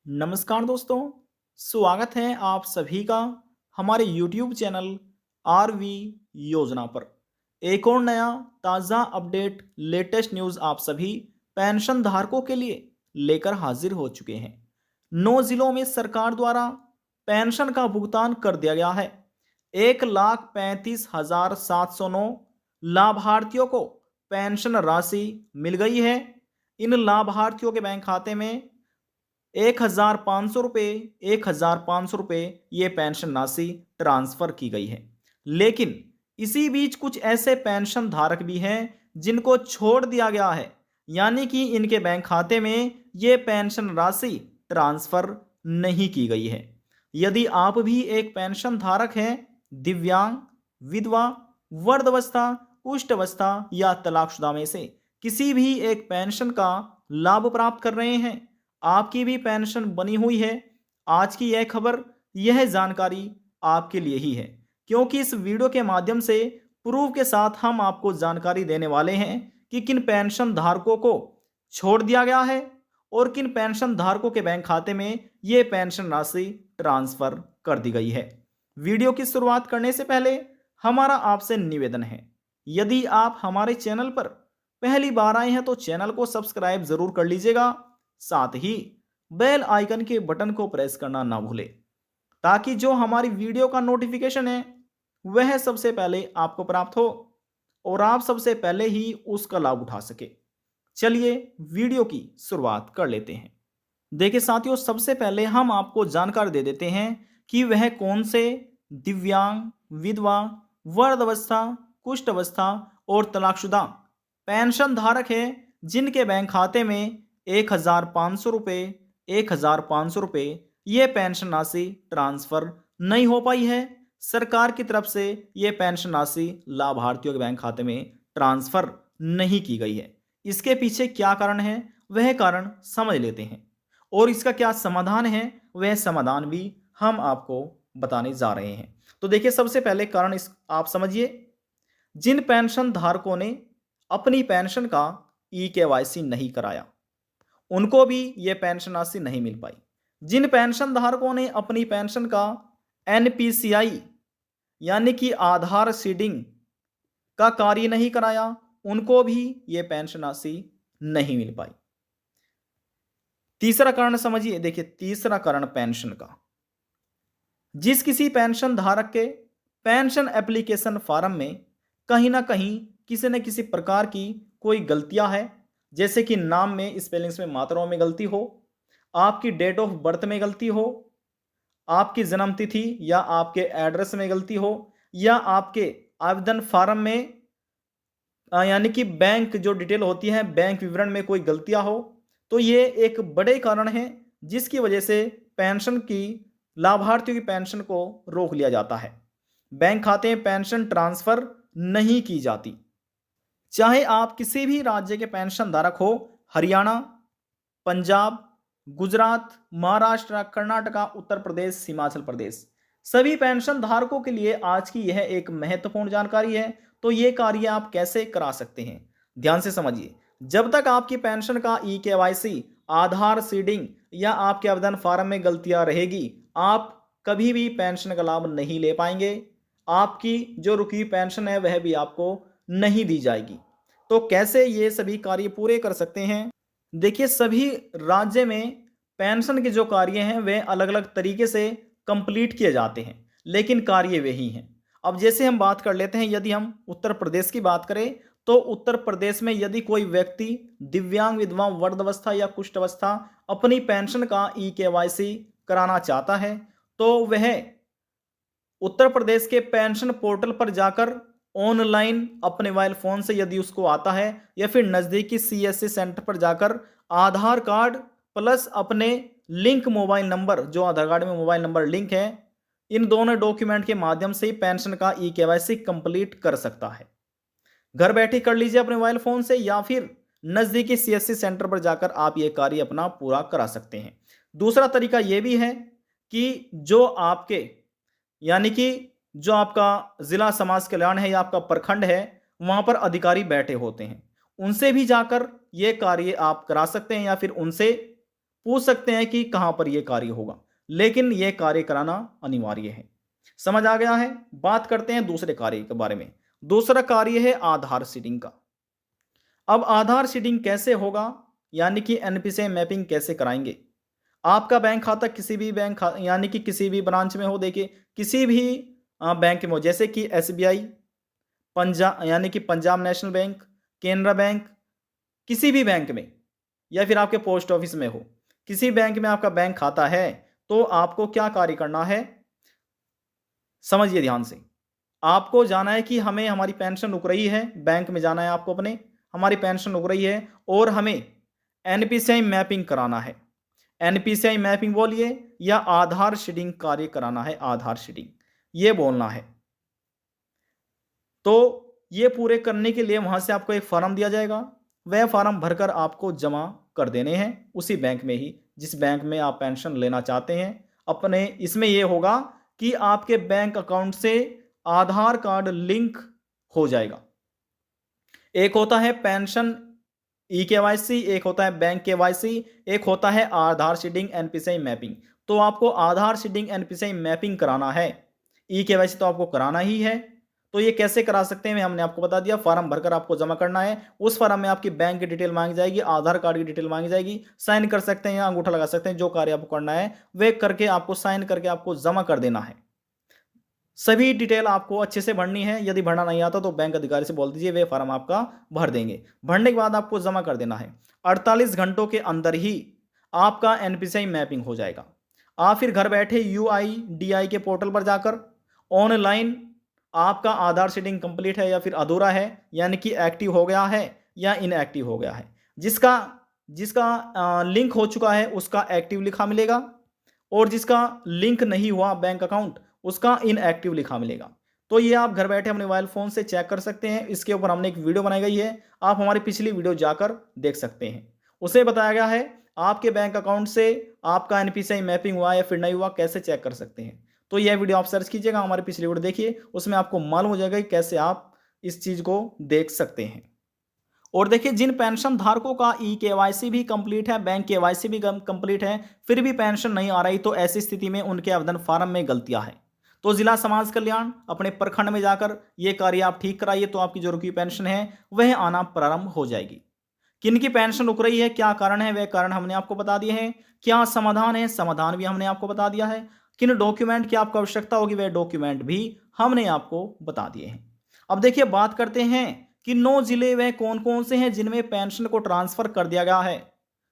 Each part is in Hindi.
नमस्कार दोस्तों, स्वागत है आप सभी का हमारे YouTube चैनल आरवी योजना पर। एक और नया ताज़ा अपडेट लेटेस्ट न्यूज़ आप सभी पेंशन धारकों के लिए लेकर हाजिर हो चुके हैं। 9 जिलों में सरकार द्वारा पेंशन का भुगतान कर दिया गया है। 1,35,709 लाभार्थियों को पेंशन राशि मिल गई है। इन लाभार्थियों के बैंक खाते में 1,500 रुपये 1,500 रुपये ये पेंशन राशि ट्रांसफर की गई है। लेकिन इसी बीच कुछ ऐसे पेंशन धारक भी हैं जिनको छोड़ दिया गया है, यानी कि इनके बैंक खाते में ये पेंशन राशि ट्रांसफर नहीं की गई है। यदि आप भी एक पेंशन धारक हैं, दिव्यांग, विधवा, वृद्धावस्था, कुष्ठ अवस्था या तलाकशुदा में से किसी भी एक पेंशन का लाभ प्राप्त कर रहे हैं, आपकी भी पेंशन बनी हुई है, आज की यह खबर, यह जानकारी आपके लिए ही है। क्योंकि इस वीडियो के माध्यम से प्रूफ के साथ हम आपको जानकारी देने वाले हैं कि किन पेंशन धारकों को छोड़ दिया गया है और किन पेंशन धारकों के बैंक खाते में ये पेंशन राशि ट्रांसफर कर दी गई है। वीडियो की शुरुआत करने से पहले हमारा आपसे निवेदन है, यदि आप हमारे चैनल पर पहली बार आए हैं तो चैनल को सब्सक्राइब जरूर कर लीजिएगा, साथ ही बेल आइकन के बटन को प्रेस करना ना भूलें, ताकि जो हमारी वीडियो का नोटिफिकेशन है वह सबसे पहले आपको प्राप्त हो और आप सबसे पहले ही उसका लाभ उठा सके। चलिए वीडियो की शुरुआत कर लेते हैं। देखिए साथियों, सबसे पहले हम आपको जानकारी दे देते हैं कि वह कौन से दिव्यांग, विधवा, वृद्धावस्था, कुष्ठ अवस्था और तलाकशुदा पेंशन धारक है जिनके बैंक खाते में 1,500 रुपये 1,500 रुपये ये पेंशन राशि ट्रांसफर नहीं हो पाई है। सरकार की तरफ से ये पेंशन राशि लाभार्थियों के बैंक खाते में ट्रांसफर नहीं की गई है। इसके पीछे क्या कारण है, वह कारण समझ लेते हैं और इसका क्या समाधान है, वह समाधान भी हम आपको बताने जा रहे हैं। तो देखिए, सबसे पहले कारण इस आप समझिए, जिन पेंशन धारकों ने अपनी पेंशन का ई-केवाईसी नहीं कराया उनको भी ये पेंशन राशि नहीं मिल पाई। जिन पेंशन धारकों ने अपनी पेंशन का एनपीसीआई यानी कि आधार सीडिंग का कार्य नहीं कराया उनको भी ये पेंशन राशि नहीं मिल पाई। तीसरा कारण समझिए, देखिए तीसरा कारण पेंशन का, जिस किसी पेंशन धारक के पेंशन एप्लीकेशन फॉर्म में कहीं ना कहीं किसी न किसी प्रकार की कोई गलतियां है, जैसे कि नाम में स्पेलिंग्स में मात्राओं में गलती हो, आपकी डेट ऑफ बर्थ में गलती हो, आपकी जन्म तिथि या आपके एड्रेस में गलती हो, या आपके आवेदन फॉर्म में यानी कि बैंक जो डिटेल होती है बैंक विवरण में कोई गलतियां हो, तो ये एक बड़े कारण है जिसकी वजह से पेंशन की लाभार्थियों की पेंशन को रोक लिया जाता है। बैंक खाते में पेंशन ट्रांसफर नहीं की जाती, चाहे आप किसी भी राज्य के पेंशन धारक हो, हरियाणा, पंजाब, गुजरात, महाराष्ट्र, कर्नाटका, उत्तर प्रदेश, हिमाचल प्रदेश, सभी पेंशन धारकों के लिए आज की यह एक महत्वपूर्ण जानकारी है। तो ये कार्य आप कैसे करा सकते हैं, ध्यान से समझिए। जब तक आपकी पेंशन का ई-केवाईसी, आधार सीडिंग या आपके आवेदन फॉर्म में गलतियां रहेगी, आप कभी भी पेंशन का लाभ नहीं ले पाएंगे। आपकी जो रुकी पेंशन है वह भी आपको नहीं दी जाएगी। तो कैसे ये सभी कार्य पूरे कर सकते हैं? देखिए, सभी राज्य में पेंशन के जो कार्य हैं वे अलग अलग तरीके से कंप्लीट किए जाते हैं, लेकिन कार्य वही हैं। अब जैसे हम बात कर लेते हैं, यदि हम उत्तर प्रदेश की बात करें तो उत्तर प्रदेश में यदि कोई व्यक्ति दिव्यांग, विधवा, वृद्धावस्था या कुष्ठ अवस्था अपनी पेंशन का ई-केवाईसी कराना चाहता है तो वह उत्तर प्रदेश के पेंशन पोर्टल पर जाकर ऑनलाइन अपने मोबाइल फोन से यदि उसको आता है, या फिर नज़दीकी सीएससी सेंटर पर जाकर आधार कार्ड प्लस अपने लिंक मोबाइल नंबर, जो आधार कार्ड में मोबाइल नंबर लिंक है, इन दोनों डॉक्यूमेंट के माध्यम से ही पेंशन का ई-केवाईसी कंप्लीट कर सकता है। घर बैठे कर लीजिए अपने मोबाइल फोन से, या फिर नज़दीकी सीएससी सेंटर पर जाकर आप ये कार्य अपना पूरा करा सकते हैं। दूसरा तरीका यह भी है कि जो आपके यानी कि जो आपका जिला समाज कल्याण है या आपका प्रखंड है, वहां पर अधिकारी बैठे होते हैं, उनसे भी जाकर ये कार्य आप करा सकते हैं, या फिर उनसे पूछ सकते हैं कि कहां पर यह कार्य होगा, लेकिन यह कार्य कराना अनिवार्य है। समझ आ गया है? बात करते हैं दूसरे कार्य के बारे में। दूसरा कार्य है आधार सीडिंग का। अब आधार सीडिंग कैसे होगा, यानी कि एनपीसीआई मैपिंग कैसे कराएंगे। आपका बैंक खाता किसी भी यानी कि किसी भी ब्रांच में हो, देखिए किसी भी बैंक में हो, जैसे कि एसबीआई, पंजाब यानी कि Punjab national bank, Canara bank, किसी भी बैंक में, या फिर आपके पोस्ट ऑफिस में हो, किसी बैंक में आपका बैंक खाता है, तो आपको क्या कार्य करना है, समझिए ध्यान से। आपको जाना है कि हमें हमारी पेंशन रुक रही है, बैंक में जाना है आपको अपने, हमारी पेंशन रुक रही है और हमें एनपीसीआई मैपिंग कराना है। एनपीसीआई मैपिंग बोलिए या आधार सीडिंग कार्य कराना है, आधार सीडिंग ये बोलना है। तो ये पूरे करने के लिए वहां से आपको एक फॉर्म दिया जाएगा, वह फॉर्म भरकर आपको जमा कर देने हैं उसी बैंक में ही जिस बैंक में आप पेंशन लेना चाहते हैं अपने। इसमें यह होगा कि आपके बैंक अकाउंट से आधार कार्ड लिंक हो जाएगा। एक होता है पेंशन ई केवाईसी, एक होता है बैंक केवाईसी, एक होता है आधार सीडिंग एनपीसीआई मैपिंग। तो आपको आधार सीडिंग एनपीसीआई मैपिंग कराना है, ई केवाईसी तो आपको कराना ही है। तो ये कैसे करा सकते हैं हमने आपको बता दिया, फॉर्म भरकर आपको जमा करना है। उस फॉर्म में आपकी बैंक की डिटेल मांगी जाएगी, आधार कार्ड की डिटेल मांगी जाएगी, साइन कर सकते हैं या अंगूठा लगा सकते हैं, जो कार्य आपको करना है वे करके आपको साइन करके आपको जमा कर देना है। सभी डिटेल आपको अच्छे से भरनी है। यदि भरना नहीं आता तो बैंक अधिकारी से बोल दीजिए, वे फॉर्म आपका भर देंगे। भरने के बाद आपको जमा कर देना है। 48 घंटों के अंदर ही आपका एनपीसीआई मैपिंग हो जाएगा। आप फिर घर बैठे यूआईडीआई के पोर्टल पर जाकर ऑनलाइन आपका आधार सीडिंग कंप्लीट है या फिर अधूरा है, यानी कि एक्टिव हो गया है या इनएक्टिव हो गया है, जिसका जिसका लिंक हो चुका है उसका एक्टिव लिखा मिलेगा, और जिसका लिंक नहीं हुआ बैंक अकाउंट उसका इनएक्टिव लिखा मिलेगा। तो ये आप घर बैठे अपने मोबाइल फोन से चेक कर सकते हैं। इसके ऊपर हमने एक वीडियो बनाई गई है, आप हमारी पिछली वीडियो जाकर देख सकते हैं। उसे बताया गया है आपके बैंक अकाउंट से आपका एनपीसीआई मैपिंग हुआ या फिर नहीं हुआ, कैसे चेक कर सकते हैं। तो यह वीडियो आप सर्च कीजिएगा, हमारी पिछली वीडियो देखिए, उसमें आपको मालूम हो जाएगा कि कैसे आप इस चीज को देख सकते हैं। और देखिए जिन पेंशन धारकों का ई केवाईसी भी कंप्लीट है, बैंक केवाईसी भी कंप्लीट है, फिर भी पेंशन नहीं आ रही, तो ऐसी स्थिति में उनके आवेदन फॉर्म में गलतियां हैं। तो जिला समाज कल्याण अपने प्रखंड में जाकर ये कार्य आप ठीक कराइए, तो आपकी जो रुकी पेंशन है वह आना प्रारंभ हो जाएगी। किन की पेंशन रुक रही है, क्या कारण है, वह कारण हमने आपको बता दिए हैं। क्या समाधान है, समाधान भी हमने आपको बता दिया है। किन डॉक्यूमेंट की आपको आवश्यकता होगी, वह डॉक्यूमेंट भी हमने आपको बता दिए हैं। अब देखिए बात करते हैं कि 9 जिले वह कौन कौन से हैं जिनमें पेंशन को ट्रांसफर कर दिया गया है।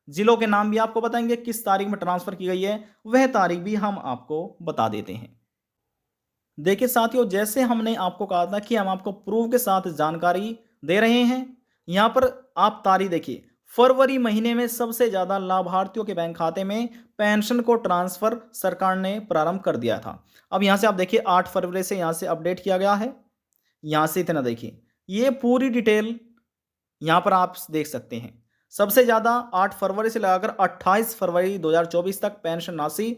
जिलों के नाम भी आपको बताएंगे, किस तारीख में ट्रांसफर की गई है वह तारीख भी हम आपको बता देते हैं। देखिए साथियों, जैसे हमने आपको कहा था कि हम आपको प्रूफ के साथ जानकारी दे रहे हैं, यहां पर आप तारीख देखिए। फरवरी महीने में सबसे ज्यादा लाभार्थियों के बैंक खाते में पेंशन को ट्रांसफर सरकार ने प्रारंभ कर दिया था। अब यहां से आप देखिए 8 फरवरी से यहां से अपडेट किया गया है, यहां से इतना देखिए, ये पूरी डिटेल यहां पर आप देख सकते हैं। सबसे ज्यादा 8 फरवरी से लगाकर 28 फरवरी 2024 तक पेंशन राशि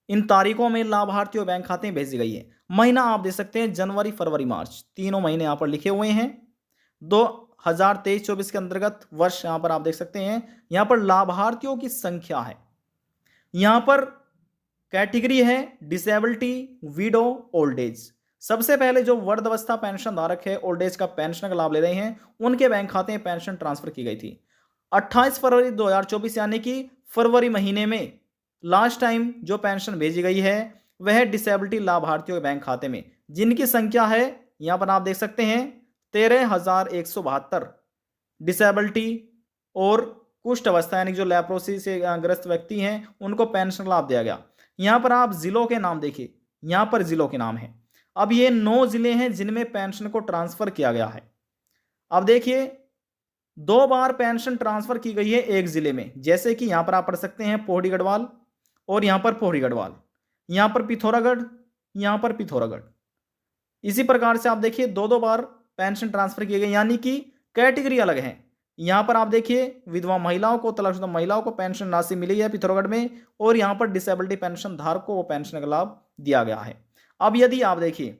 इन तारीखों में लाभार्थियों बैंक खाते में भेजी गई है। महीना आप देख सकते हैं जनवरी फरवरी मार्च, तीनों महीने यहां पर लिखे हुए हैं। 2023-24 के अंतर्गत वर्ष यहां पर आप देख सकते हैं। यहां पर लाभार्थियों की संख्या है, यहां पर कैटेगरी है डिसेबिलिटी, विडो, ओल्ड एज। सबसे पहले जो वृद्धावस्था पेंशन धारक है, ओल्ड एज का पेंशन का लाभ ले रहे हैं, उनके बैंक खाते में पेंशन ट्रांसफर की गई थी 28 फरवरी 2024, यानी कि फरवरी महीने में लास्ट टाइम जो पेंशन भेजी गई है वह डिसेबिलिटी लाभार्थियों के बैंक खाते में, जिनकी संख्या है यहां पर आप देख सकते हैं 13,172 डिसेबिलिटी और कुष्ठ अवस्था यानी जो लेप्रोसी से ग्रस्त व्यक्ति हैं उनको पेंशन लाभ दिया गया। यहां पर आप जिलों के नाम देखिए, यहां पर जिलों के नाम है। अब ये 9 जिले हैं जिनमें पेंशन को ट्रांसफर किया गया है। अब देखिए 2 बार पेंशन ट्रांसफर की गई है एक जिले में, जैसे कि यहां पर आप पढ़ सकते हैं पोहड़ी गढ़वाल और यहां पर पोहड़ी गढ़वाल, यहां पर पिथौरागढ़, यहां पर पिथौरागढ़। इसी प्रकार से आप देखिए 2 बार पेंशन ट्रांसफर किए गए, यानी कि कैटेगरी अलग है। यहां पर आप देखिए विधवा महिलाओं को, तलाकशुदा महिलाओं को पेंशन राशि मिली है पिथौरागढ़ में, और यहां पर डिसेबिलिटी पेंशन धारकों को पेंशन का लाभ दिया गया है। अब यदि आप देखिए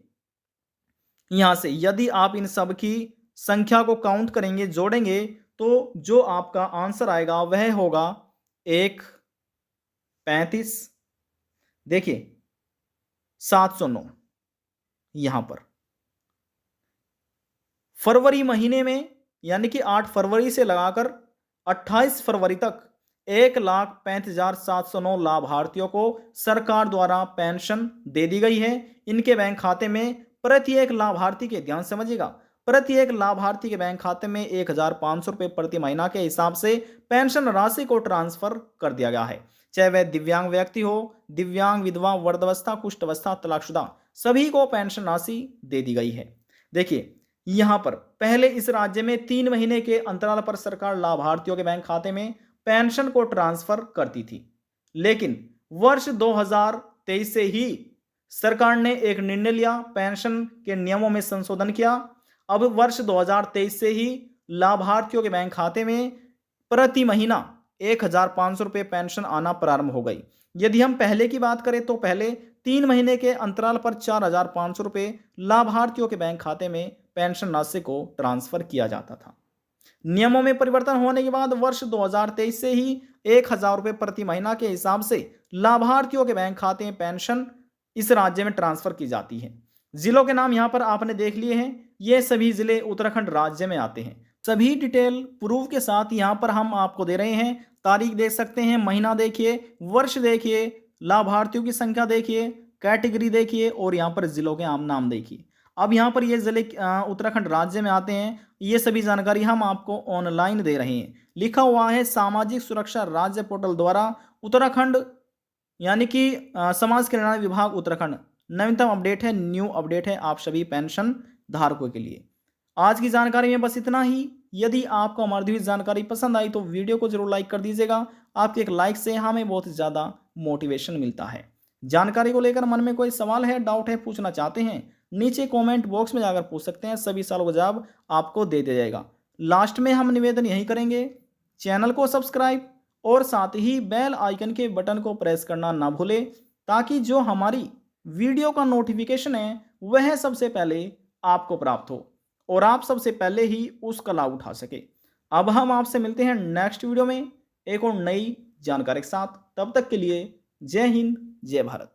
यहां से, यदि आप इन सब की संख्या को काउंट करेंगे, जोड़ेंगे, तो जो आपका आंसर आएगा वह होगा 1 35, देखिए 709 यहां पर फरवरी महीने में, यानी कि 8 फरवरी से लगाकर 28 फरवरी तक 1,35,709 लाभार्थियों को सरकार द्वारा पेंशन दे दी गई है। इनके बैंक खाते में प्रत्येक लाभार्थी के, ध्यान समझिएगा, प्रत्येक लाभार्थी के बैंक खाते में 1,500 रुपये प्रति महीना के हिसाब से पेंशन राशि को ट्रांसफर कर दिया गया है। चाहे वह दिव्यांग व्यक्ति हो, दिव्यांग, विधवा, वृद्धावस्था, कुष्ठवस्था, तलाकशुदा, सभी को पेंशन राशि दे दी गई है। देखिए यहां पर पहले इस राज्य में 3 महीने के अंतराल पर सरकार लाभार्थियों के बैंक खाते में पेंशन को ट्रांसफर करती थी, लेकिन वर्ष 2023 से ही सरकार ने एक निर्णय लिया, पेंशन के नियमों में संशोधन किया। अब वर्ष 2023 से ही लाभार्थियों के बैंक खाते में प्रति महीना 1,500 रुपये पेंशन आना प्रारंभ हो गई। यदि हम पहले की बात करें तो पहले 3 महीने के अंतराल पर 4,500 रुपये लाभार्थियों के बैंक खाते में पेंशन राशि को ट्रांसफर किया जाता था। नियमों में परिवर्तन होने के बाद वर्ष 2023 से ही 1,000 रुपये प्रति महीना के हिसाब से लाभार्थियों के बैंक खाते में पेंशन इस राज्य में ट्रांसफर की जाती है। जिलों के नाम यहां पर आपने देख लिए हैं, ये सभी जिले उत्तराखंड राज्य में आते हैं। सभी डिटेल प्रूफ के साथ यहां पर हम आपको दे रहे हैं। तारीख देख सकते हैं, महीना देखिए, वर्ष देखिए, लाभार्थियों की संख्या देखिए, कैटेगरी देखिए और यहाँ पर जिलों के आम नाम देखिए। अब यहाँ पर ये जिले उत्तराखंड राज्य में आते हैं। ये सभी जानकारी हम आपको ऑनलाइन दे रहे हैं। लिखा हुआ है सामाजिक सुरक्षा राज्य पोर्टल द्वारा उत्तराखंड, यानी कि समाज कल्याण विभाग उत्तराखंड, नवीनतम अपडेट है, न्यू अपडेट है आप सभी पेंशन धारकों के लिए। आज की जानकारी में बस इतना ही। यदि आपको हमारी दी जानकारी पसंद आई तो वीडियो को जरूर लाइक कर दीजिएगा। आपके एक लाइक से हमें बहुत ज़्यादा मोटिवेशन मिलता है। जानकारी को लेकर मन में कोई सवाल है, डाउट है, पूछना चाहते हैं, नीचे कमेंट बॉक्स में जाकर पूछ सकते हैं। सभी सवालों का जवाब आपको दे दिया जाएगा। लास्ट में हम निवेदन यही करेंगे, चैनल को सब्सक्राइब और साथ ही बेल आइकन के बटन को प्रेस करना ना भूलें, ताकि जो हमारी वीडियो का नोटिफिकेशन है वह सबसे पहले आपको प्राप्त हो और आप सबसे पहले ही उसका लाभ उठा सके। अब हम आपसे मिलते हैं नेक्स्ट वीडियो में एक और नई जानकारी के साथ। तब तक के लिए जय हिंद, जय भारत।